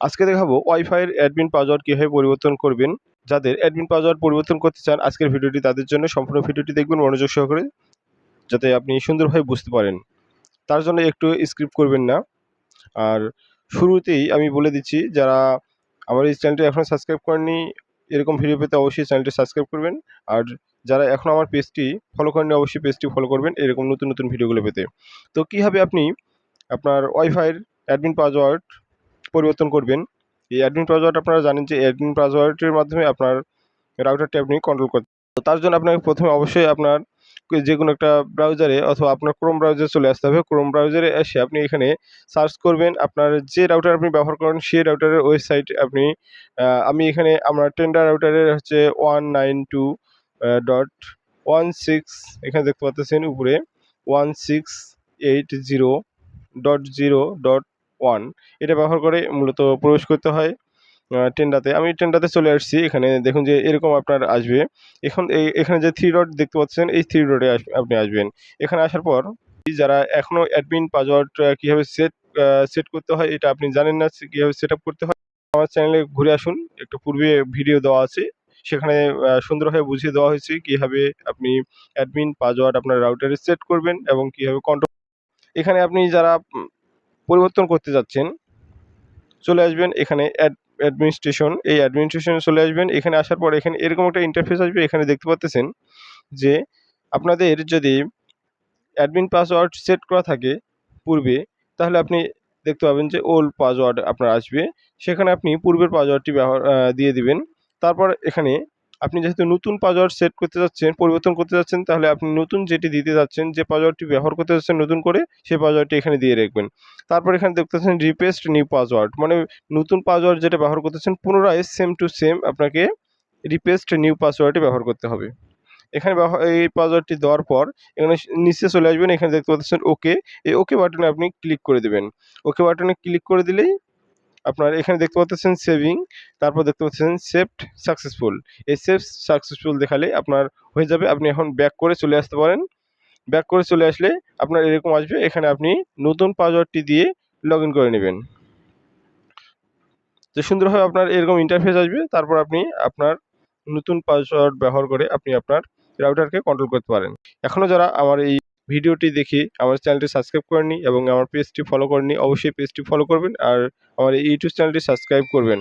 আজকে দেখাবো ওয়াইফাইয়ের admin password কীভাবে পরিবর্তন করবেন। যাদের অ্যাডমিন পাসওয়ার্ড পরিবর্তন করতে চান আজকের ভিডিওটি তাদের জন্য। সম্পূর্ণ ভিডিওটি দেখবেন মনোযোগ সহকারে, যাতে আপনি সুন্দরভাবে বুঝতে পারেন। তার জন্য একটু স্কিপ করবেন না। আর শুরুতেই আমি বলে দিচ্ছি, যারা আমার এই চ্যানেলটি এখনও সাবস্ক্রাইব করেননি, এরকম ভিডিও পেতে অবশ্যই চ্যানেলটি সাবস্ক্রাইব করবেন। আর যারা এখনও আমার পেজটি ফলো করেননি অবশ্যই পেজটি ফলো করবেন এরকম নতুন নতুন ভিডিওগুলো পেতে। তো কীভাবে আপনি আপনার ওয়াইফাইয়ের অ্যাডমিন পাসওয়ার্ড পরিবর্তন করবেন। এই অ্যাডমিন পাসওয়ার্ড আপনারা জানেন যে অ্যাডমিন পাসওয়ার্ডের মাধ্যমে আপনার রাউটারটি আপনি কন্ট্রোল করতে। তো তার জন্য আপনাকে প্রথমে অবশ্যই আপনার যে কোনো একটা ব্রাউজারে অথবা আপনার ক্রোম ব্রাউজারে চলে আসতে হবে। ক্রোম ব্রাউজারে এসে আপনি এখানে সার্চ করবেন আপনার যে রাউটার আপনি ব্যবহার করেন সেই রাউটারের ওয়েবসাইট আপনি আমি এখানে আমার টেন্ডার রাউটারের হচ্ছে 192.16 এখানে দেখতে পাচ্ছেন উপরে 1680.0.1 এটা ব্যবহার করে মূলত প্রবেশ করতে হয় টেন্ডাতে। আমি টেন্ডাতে চলে আসছি। এখানে দেখুন যে এরকম আপনার আসবে। এখন এখানে যে 3 ডট দেখতে পাচ্ছেন এই 3 ডটে আপনি আসবেন। এখানে আসার পর যারা এখনও অ্যাডমিন পাসওয়ার্ড কীভাবে সেট করতে হয় এটা আপনি জানেন না, কীভাবে সেট আপ করতে হয়, আমার চ্যানেলে ঘুরে আসুন। একটু পূর্বে ভিডিও দেওয়া আছে, সেখানে সুন্দরভাবে বুঝিয়ে দেওয়া হয়েছে কীভাবে আপনি অ্যাডমিন পাসওয়ার্ড আপনার রাউটারে সেট করবেন এবং কীভাবে কন্ট্রোল। এখানে আপনি যারা পরিবর্তন করতে যাচ্ছেন চলে আসবেন এখানে অ্যাডমিনিস্ট্রেশন, এই অ্যাডমিনিস্ট্রেশনে চলে আসবেন। এখানে আসার পর এখানে এরকম একটা ইন্টারফেস আসবে। এখানে দেখতে পাচ্ছেন যে আপনাদের যদি অ্যাডমিন পাসওয়ার্ড সেট করা থাকে পূর্বে, তাহলে আপনি দেখতে পাবেন যে ওল্ড পাসওয়ার্ড আপনার আসবে। সেখানে আপনি পূর্বের পাসওয়ার্ডটি দিয়ে দিবেন। তারপর এখানে আপনি যেহেতু নতুন পাসওয়ার্ড সেট করতে যাচ্ছেন, পরিবর্তন করতে যাচ্ছেন, তাহলে আপনি নতুন যেটি দিতে যাচ্ছেন, যে পাসওয়ার্ডটি ব্যবহার করতে যাচ্ছেন নতুন করে, সেই পাসওয়ার্ডটি এখানে দিয়ে রাখবেন। তারপর এখানে দেখতে পাচ্ছেন রিপেস্ট নিউ পাসওয়ার্ড, মানে নতুন পাসওয়ার্ড যেটা ব্যবহার করতেছেন পুনরায় সেম টু সেম আপনাকে রিপেস্ট নিউ পাসওয়ার্ডটি ব্যবহার করতে হবে। এখানে এই পাসওয়ার্ডটি দেওয়ার পর এখানে নিচে চলে আসবেন। এখানে দেখতে পাচ্ছেন ওকে, এই ওকে বাটনে আপনি ক্লিক করে দেবেন। ওকে বাটনে ক্লিক করে দিলেই আপনার এখানে দেখতে পাচ্ছেন সেভিং, তারপর দেখতে পাচ্ছেন সেভড সাকসেসফুল। এই সেভ সাকসেসফুল দেখালে আপনার হয়ে যাবে। আপনি এখন ব্যাক করে চলে আসতে পারেন। ব্যাক করে চলে আসলে আপনার এরকম আসবে। এখানে আপনি নতুন পাসওয়ার্ডটি দিয়ে লগ ইন করে নেবেন। তো সুন্দরভাবে আপনার এরকম ইন্টারফেস আসবে। তারপর আপনি আপনার নতুন পাসওয়ার্ড ব্যবহার করে আপনি আপনার রাউটারকে কন্ট্রোল করতে পারেন। এখনও যারা আমার এই ভিডিওটি দেখে আমার চ্যানেলটি সাবস্ক্রাইব করেননি এবং আমার পেজটি ফলো করেননি অবশ্যই পেজটি ফলো করবেন আর আমার এই ইউটিউব চ্যানেলটি সাবস্ক্রাইব করবেন।